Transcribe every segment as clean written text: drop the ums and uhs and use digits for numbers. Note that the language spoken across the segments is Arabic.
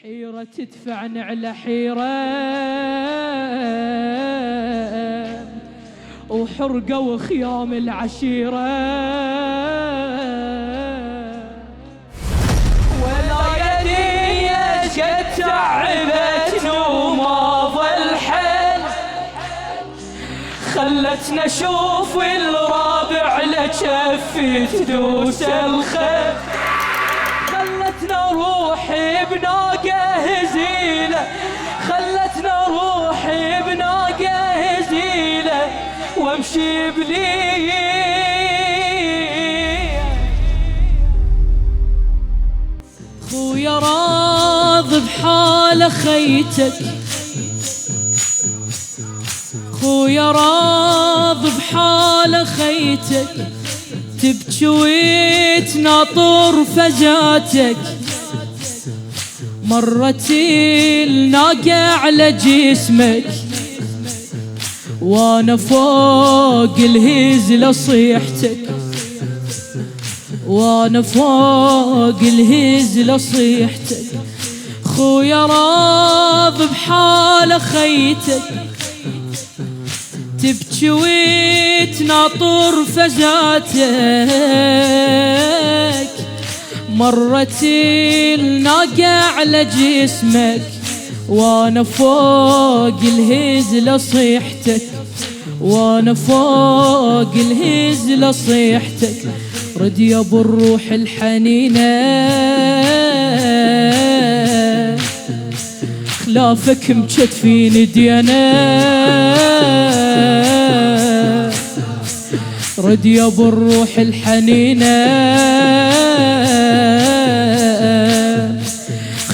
حيرة تدفعني على حيرة وحرقة وخيام العشيرة ولا يدي قد تعبت وما ظل حل خلتنا نشوف الرابع لجفي تدوس الخيل خلتنا روحي بناقة هزيلة خلتنا روحي بناقة هزيلة وامشي بلي خويا راض بحال خيتك خويا راض بحال خيتك تبكي وتناطر فجاتك مرت الناقة على جسمك وانا فوق الهزلة صيحتك وانا فوق الهزلة صيحتك خويا راض بحال خيتك تبكي وتناطر فجاتك مرت الناقة على جسمك وانا فوق الهزلة صيحتك وانا فوق الهزلة صيحتك رد يا ابو الروح الحنينة خلافك مكتفين ديانا رد يا ابو الروح الحنينة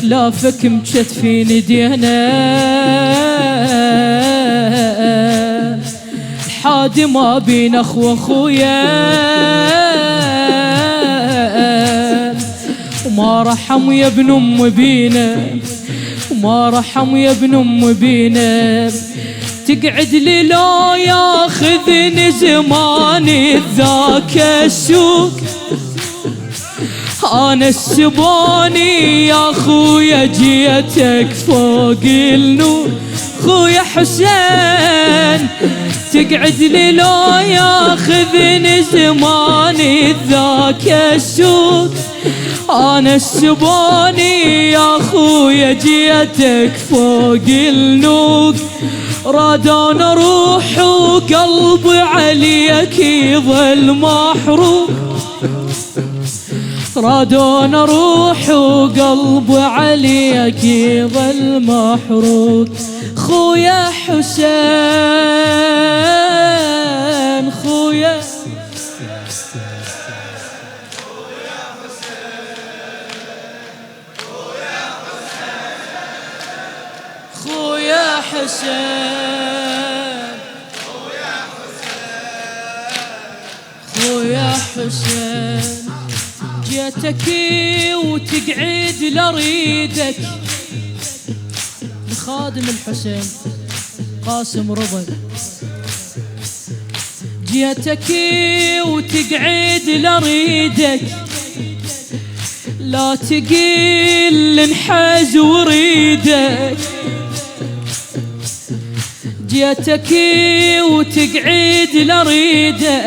خلافك مكتفين ديانا الحادي ما بين اخو اخويا وما رحم يا ابن ام بينا وما رحم يا ابن ام بينا تقعد لي لو ياخذني زماني ذاك السوق انا السباني يا خويا جيتك فوق النور خويا حسين تقعد لي لو ياخذني زماني ذاك السوق انا السباني يا خويا جيتك فوق النوق رادان روح وقلبي عليك يظل محروق رادان روح وقلبي عليك يظل محروق خويا حسين خويا خويا حسين خويا حسين جيتك وتقعد لريدك لخادم الحسين قاسم رضا جيتك وتقعد لريدك لا تقل انحاز وريدك جيتك وتقعد لريدك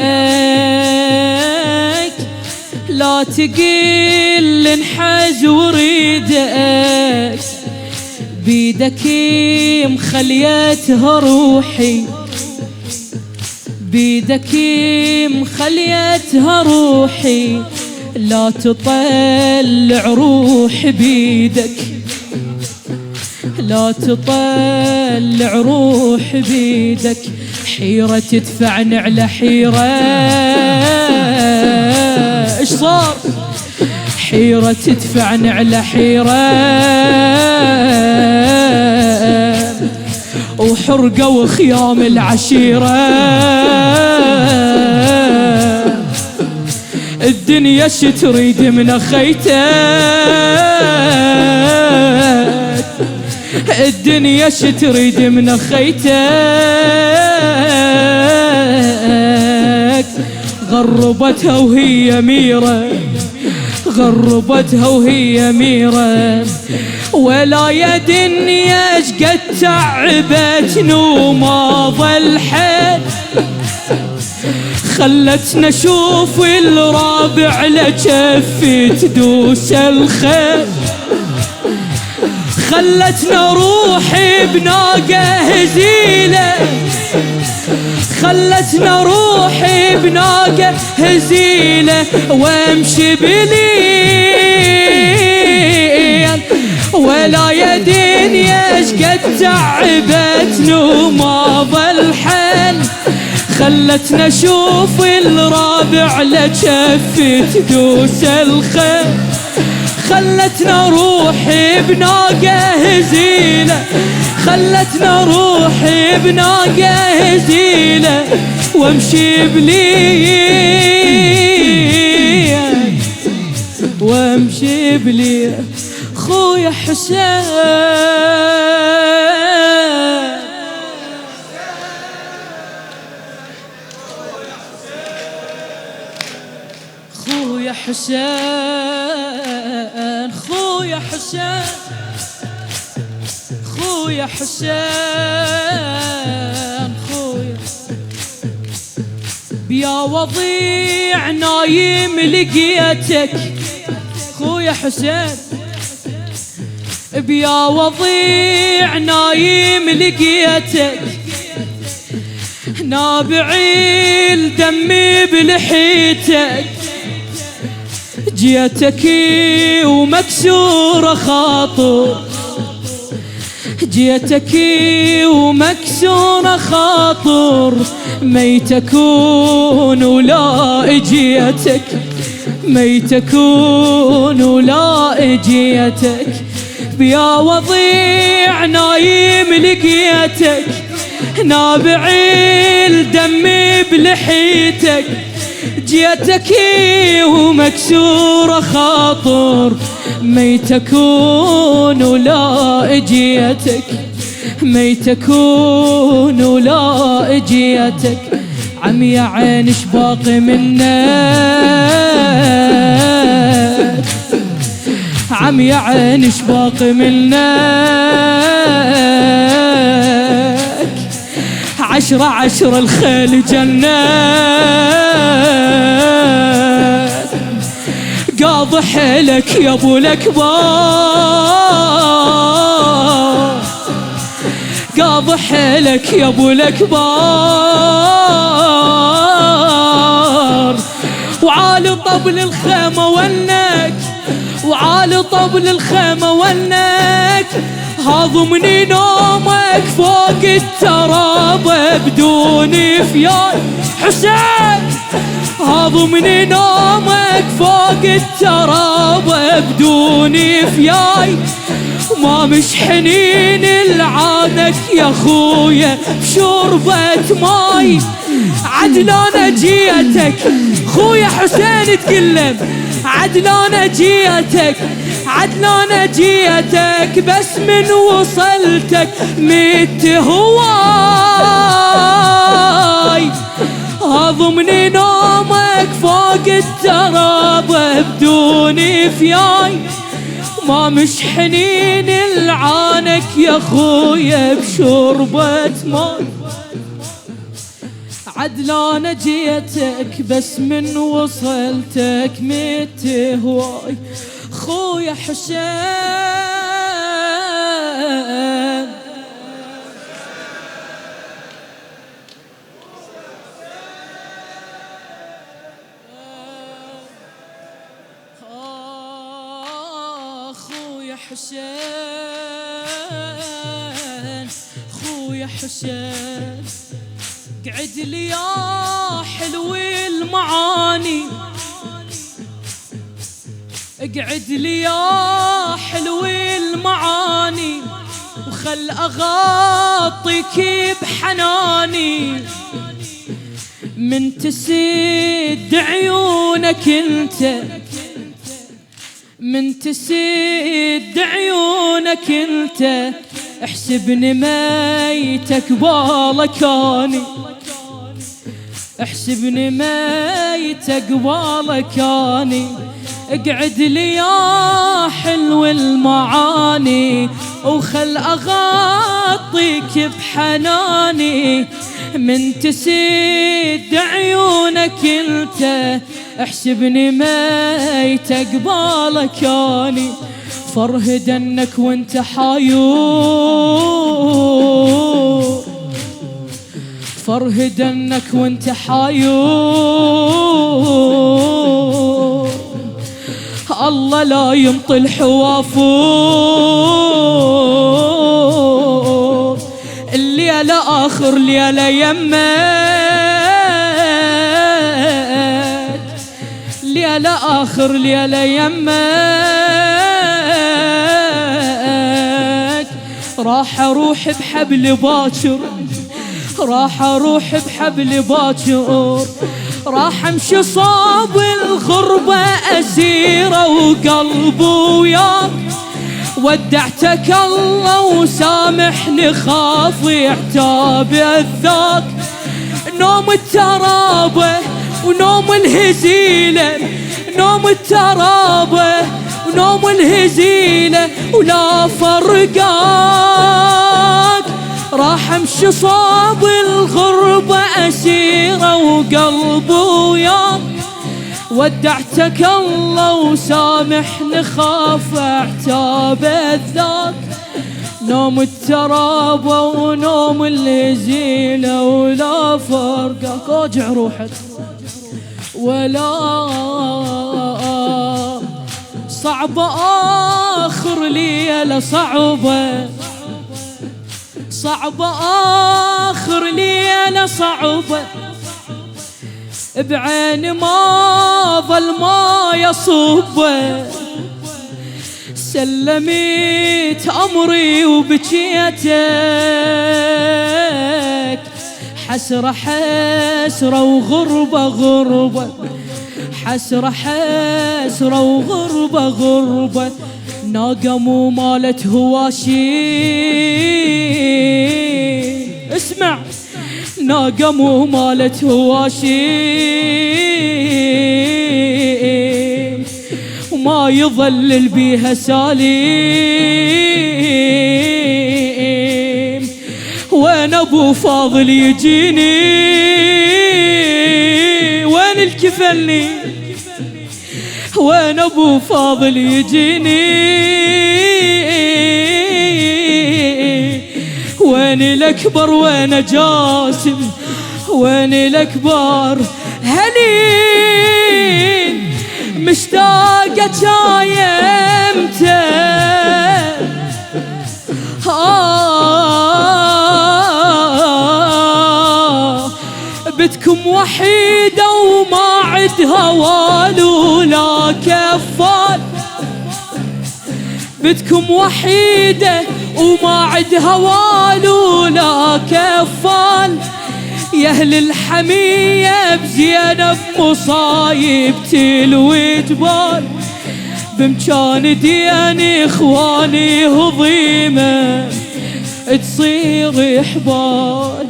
لا تقل انحاز وريدك بيدك مخليتها روحي بيدك مخليتها روحي لا تطلع روح بيدك لا تطلع روح بيدك حيرة تدفعني على حيرة ايش صار حيرة تدفعني على حيرة وحرقة وخيام العشيرة الدنيا شتريد من اخيتك الدنيا شتريد من اخيتك غربتها وهي ميرة غربتها وهي ميرة، ولا يا دنيا شقد تعبتني وما ظل حيل، خلتنا نشوف الرابع لجفي تدوس الخيل، خلتنا روحي بناقة هزيلة، خلتنا روحي بناقة هزيلة، وامشي بليل ولا يا دنيا شقد تعبتني وما ظل حل، خلتنا نشوف الرابع لجفي تدوس الخيل، خلتنا روحي بناقة هزيلة، خلتنا روحي بناقة هزيلة، وامشي بليل وامشي بليل. خويا حسين خويا حسين خويا حسين خويا حسين خويا بيا وضيع نايم لقيتك، خويا حسين بيا وضيع نايم لقيتك، نابعي الدم بلحيتك، جيتك ومكسور خاطر، جيتك ومكسور خاطر، ميتكون ولا اجيتك، ميتكون ولا اجيتك، بيا وضيع نايم لقيتك، نابعي الدم بلحيتك، جيتك ومكسور خاطر، ميتكون ولا اجيتك، ميتكون ولا اجيتك، عمي يا عين شباقي منك، عمي يا عين شباقي منك، 10 الخيل جنات، قاضي حيلك يا ابو الاكبار، قاضي حيلك يا ابو الاكبار، وعالي طبل الخيمة ونك، وعالي طبل الخيمة ونك، هاضمني نومك فوق الترابة بدون فياي، حسين هاضمني نومك فوق الترابة بدون فياي، ما مش حنين لعانك يا خويا بشربة ماي، عدلان جيتك خويا حسين تكلم، عدلان جيتك عدلان جيتك، بس من وصلتك مت هواي، هضمني نومك فوق الترابة بدون فياي، ما مش حنين لعانك يا خويا بشربة ماي، عدلان جيتك بس من وصلتك مت هواي، خويا حسين خويا حسين خويا حسين، قعد لي يا حلو المعاني، اقعد لي يا حلو المعاني، وخل اغطيك بحناني، من تسد عيونك انت، من تسد عيونك انت، احسبني ميتك بالكاني، احسبني ميتك بالكاني، اقعد لي يا حلو المعاني وخل اغطيك بحناني، من تسد عيونك انت احسبني ميت قبالك اني، فرهد انك وانت حايور، فرهد انك وانت حايور، الله لا يمطي الحوافور، الليلة آخر ليلة يمك، ليلة آخر ليلة يمك، راح أروح بحبل باكر، راح أروح بحبل باكر، راح أمشي صاب الغربة أسيرة وقلبي وياك، ودعتك الله وسامحني خافي عتاب الذاك، نوم الترابة ونوم الهزيلة، نوم الترابة ونوم الهزيلة ولا فرقاك، راح امشي صاب الغربة أسيرة وقلبي وياك، ودعتك الله وسامحني خاف اعتاب الذاك، نوم الترابة ونوم الهزيلة ولا فرقك، اوجع روحك ولا صعبة آخر ليلة صعبة، صعبة آخر ليلة صعبة، بعين ما ظل ما يصب، سلميت أمري وبكيتك، حسرة حسرة وغربة غربة، حسرة حسرة وغربة غربة، ناقة مو مالت هواشي، اسمع، ناقة مو مالت هواشي، وما يظلل بيها سليم، وين ابو فاضل يجيني، وين الكفلني، وين ابو فاضل يجيني، وين الاكبر وين جاسم، وين الاكبر هلين، مشتاقة جايمته، بتكم وحيدة وما عدها وال ولا كفال، بتكم وحيدة وما عدها وال ولا كفال، يا أهل الحمية بزينب مصايب تلوي جبال، بمكان دياني إخواني هضيمة تصير إحبال،